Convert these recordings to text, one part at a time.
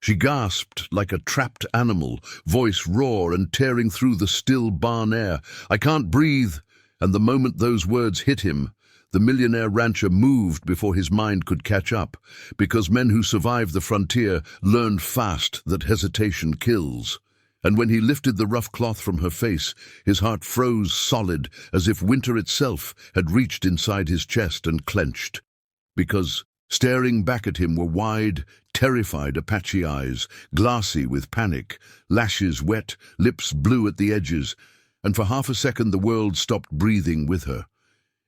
She gasped like a trapped animal, voice raw and tearing through the still barn air. "I can't breathe!" And the moment those words hit him, the millionaire rancher moved before his mind could catch up, because men who survive the frontier learn fast that hesitation kills. And when he lifted the rough cloth from her face, his heart froze solid, as if winter itself had reached inside his chest and clenched. Because staring back at him were wide, terrified Apache eyes, glassy with panic, lashes wet, lips blue at the edges, and for half a second the world stopped breathing with her.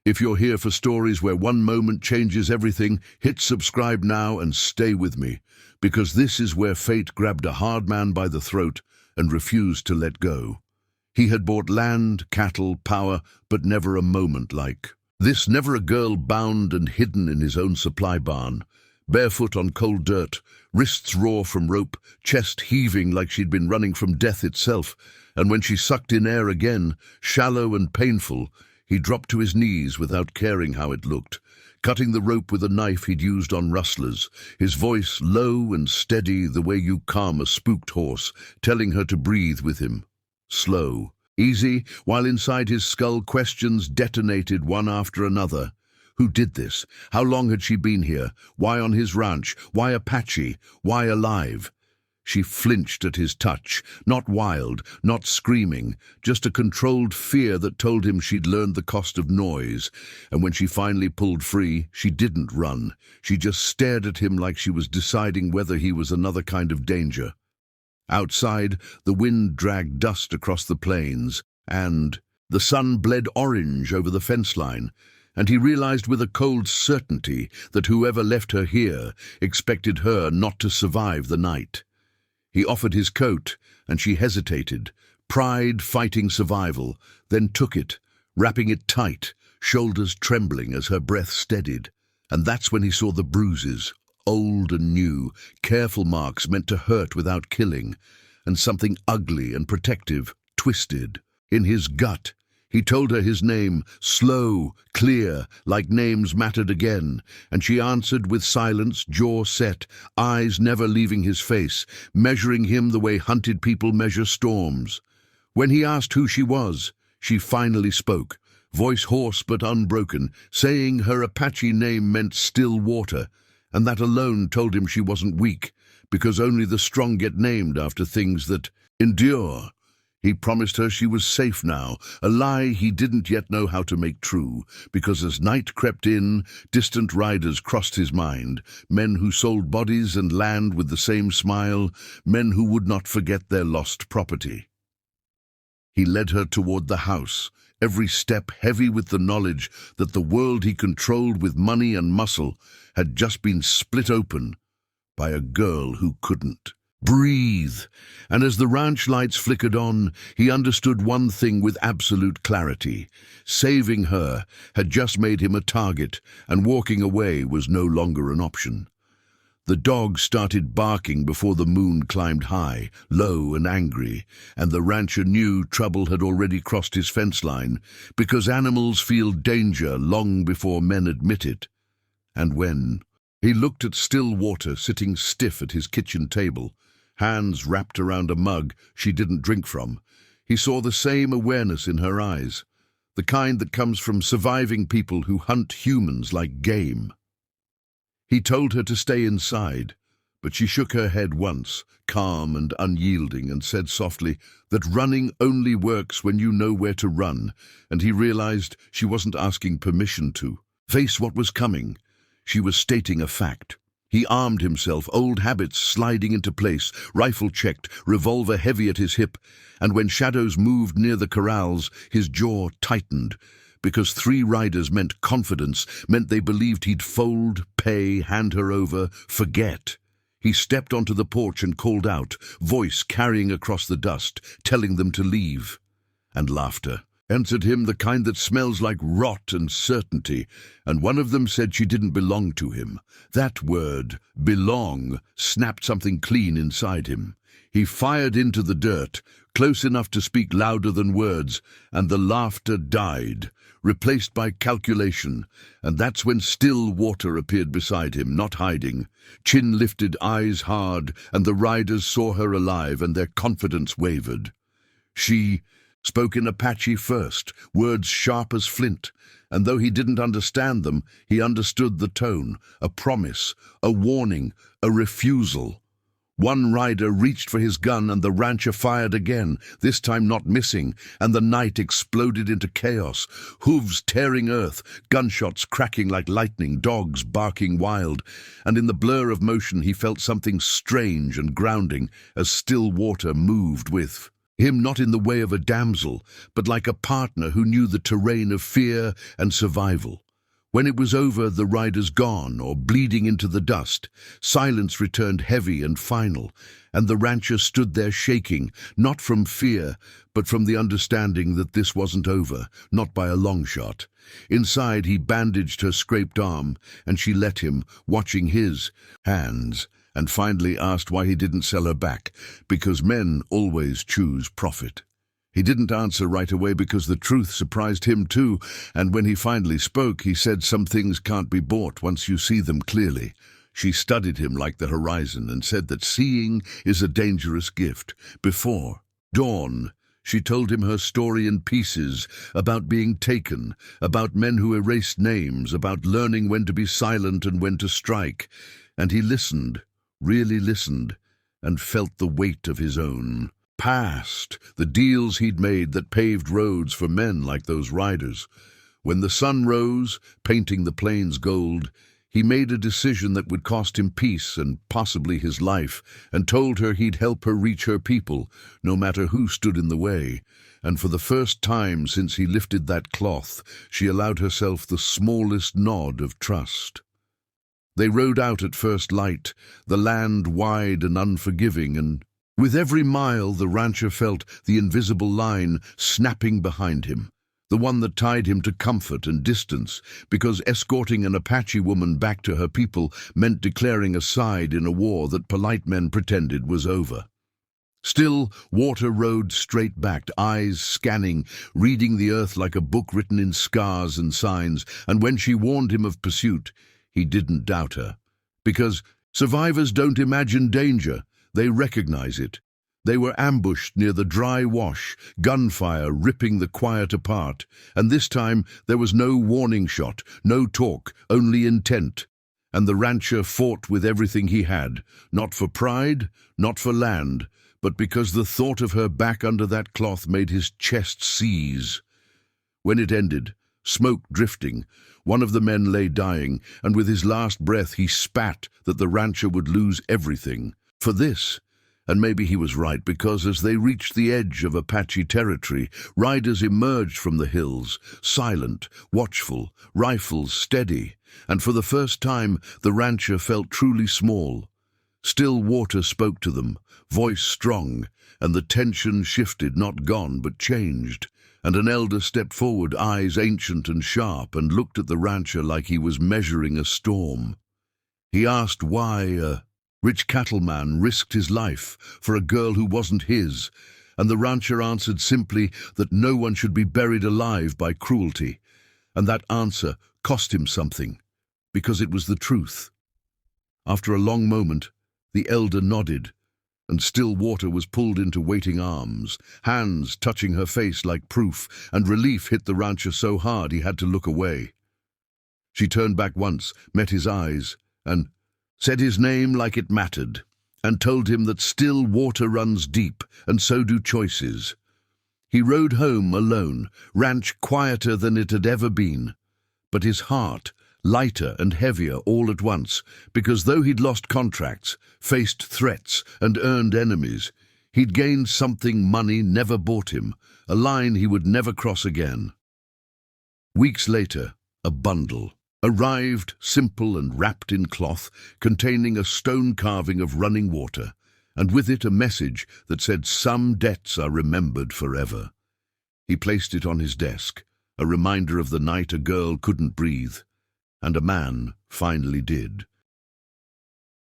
If you're here for stories where one moment changes everything, hit subscribe now and stay with me, because this is where fate grabbed a hard man by the throat and refused to let go. He had bought land, cattle, power, but never a moment like this. Never a girl bound and hidden in his own supply barn, barefoot on cold dirt, wrists raw from rope, chest heaving like she'd been running from death itself. And when she sucked in air again, shallow and painful, he dropped to his knees without caring how it looked, cutting the rope with a knife he'd used on rustlers, his voice low and steady the way you calm a spooked horse, telling her to breathe with him. Slow, easy, while inside his skull questions detonated one after another. Who did this? How long had she been here? Why on his ranch? Why Apache? Why alive? She flinched at his touch, not wild, not screaming, just a controlled fear that told him she'd learned the cost of noise. And when she finally pulled free, she didn't run. She just stared at him like she was deciding whether he was another kind of danger. Outside, the wind dragged dust across the plains, and the sun bled orange over the fence line, and he realized with a cold certainty that whoever left her here expected her not to survive the night. He offered his coat, and she hesitated, pride fighting survival, then took it, wrapping it tight, shoulders trembling as her breath steadied. And that's when he saw the bruises, old and new, careful marks meant to hurt without killing, and something ugly and protective, twisted. In his gut, he told her his name, slow, clear, like names mattered again, and she answered with silence, jaw set, eyes never leaving his face, measuring him the way hunted people measure storms. When he asked who she was, she finally spoke, voice hoarse but unbroken, saying her Apache name meant still water, and that alone told him she wasn't weak, because only the strong get named after things that endure. He promised her she was safe now, a lie he didn't yet know how to make true, because as night crept in, distant riders crossed his mind, men who sold bodies and land with the same smile, men who would not forget their lost property. He led her toward the house, every step heavy with the knowledge that the world he controlled with money and muscle had just been split open by a girl who couldn't breathe. And as the ranch lights flickered on, he understood one thing with absolute clarity. Saving her had just made him a target, and walking away was no longer an option. The dog started barking before the moon climbed high, low and angry, and the rancher knew trouble had already crossed his fence line, because animals feel danger long before men admit it. And when he looked at still water sitting stiff at his kitchen table, hands wrapped around a mug she didn't drink from, he saw the same awareness in her eyes, the kind that comes from surviving people who hunt humans like game. He told her to stay inside, but she shook her head once, calm and unyielding, and said softly that running only works when you know where to run, and he realized she wasn't asking permission to face what was coming. She was stating a fact. He armed himself, old habits sliding into place, rifle checked, revolver heavy at his hip, and when shadows moved near the corrals, his jaw tightened, because 3 riders meant confidence, meant they believed he'd fold, pay, hand her over, forget. He stepped onto the porch and called out, voice carrying across the dust, telling them to leave. And laughter. answered him, the kind that smells like rot and certainty, and one of them said she didn't belong to him. That word, belong, snapped something clean inside him. He fired into the dirt, close enough to speak louder than words, and the laughter died, replaced by calculation, and that's when still water appeared beside him, not hiding. Chin lifted, eyes hard, and the riders saw her alive, and their confidence wavered. She spoke in Apache first, words sharp as flint, and though he didn't understand them, he understood the tone, a promise, a warning, a refusal. One rider reached for his gun and the rancher fired again, this time not missing, and the night exploded into chaos, hooves tearing earth, gunshots cracking like lightning, dogs barking wild, and in the blur of motion he felt something strange and grounding as still water moved with him, not in the way of a damsel, but like a partner who knew the terrain of fear and survival. When it was over, the riders gone or bleeding into the dust, silence returned heavy and final, and the rancher stood there shaking, not from fear, but from the understanding that this wasn't over, not by a long shot. Inside, he bandaged her scraped arm, and she let him, watching his hands, and finally asked why he didn't sell her back, because men always choose profit. He didn't answer right away because the truth surprised him too, and when he finally spoke, he said some things can't be bought once you see them clearly. She studied him like the horizon and said that seeing is a dangerous gift. Before dawn, she told him her story in pieces, about being taken, about men who erased names, about learning when to be silent and when to strike, and he listened, really listened, and felt the weight of his own past, the deals he'd made that paved roads for men like those riders. When the sun rose, painting the plains gold, he made a decision that would cost him peace and possibly his life, and told her he'd help her reach her people, no matter who stood in the way. And for the first time since he lifted that cloth, she allowed herself the smallest nod of trust. They rode out at first light, the land wide and unforgiving, and with every mile the rancher felt the invisible line snapping behind him, the one that tied him to comfort and distance, because escorting an Apache woman back to her people meant declaring a side in a war that polite men pretended was over. Still, water rode straight back, eyes scanning, reading the earth like a book written in scars and signs, and when she warned him of pursuit, he didn't doubt her, because survivors don't imagine danger. They recognize it. They were ambushed near the dry wash, gunfire ripping the quiet apart, and this time there was no warning shot, no talk, only intent. And the rancher fought with everything he had, not for pride, not for land, but because the thought of her back under that cloth made his chest seize. When it ended, smoke drifting, one of the men lay dying, and with his last breath he spat that the rancher would lose everything for this. And maybe he was right, because as they reached the edge of Apache territory, riders emerged from the hills, silent, watchful, rifles steady, and for the first time the rancher felt truly small. Still water spoke to them, voice strong, and the tension shifted, not gone, but changed. And an elder stepped forward, eyes ancient and sharp, and looked at the rancher like he was measuring a storm. He asked why a rich cattleman risked his life for a girl who wasn't his, and the rancher answered simply that no one should be buried alive by cruelty, and that answer cost him something, because it was the truth. After a long moment, the elder nodded, and still water was pulled into waiting arms, hands touching her face like proof, and relief hit the rancher so hard he had to look away. She turned back once, met his eyes, and said his name like it mattered, and told him that still water runs deep, and so do choices. He rode home alone, ranch quieter than it had ever been, but his heart lighter and heavier all at once, because though he'd lost contracts, faced threats, and earned enemies, he'd gained something money never bought him, a line he would never cross again. Weeks later, a bundle arrived, simple and wrapped in cloth, containing a stone carving of running water, and with it a message that said some debts are remembered forever. He placed it on his desk, a reminder of the night a girl couldn't breathe, and a man finally did.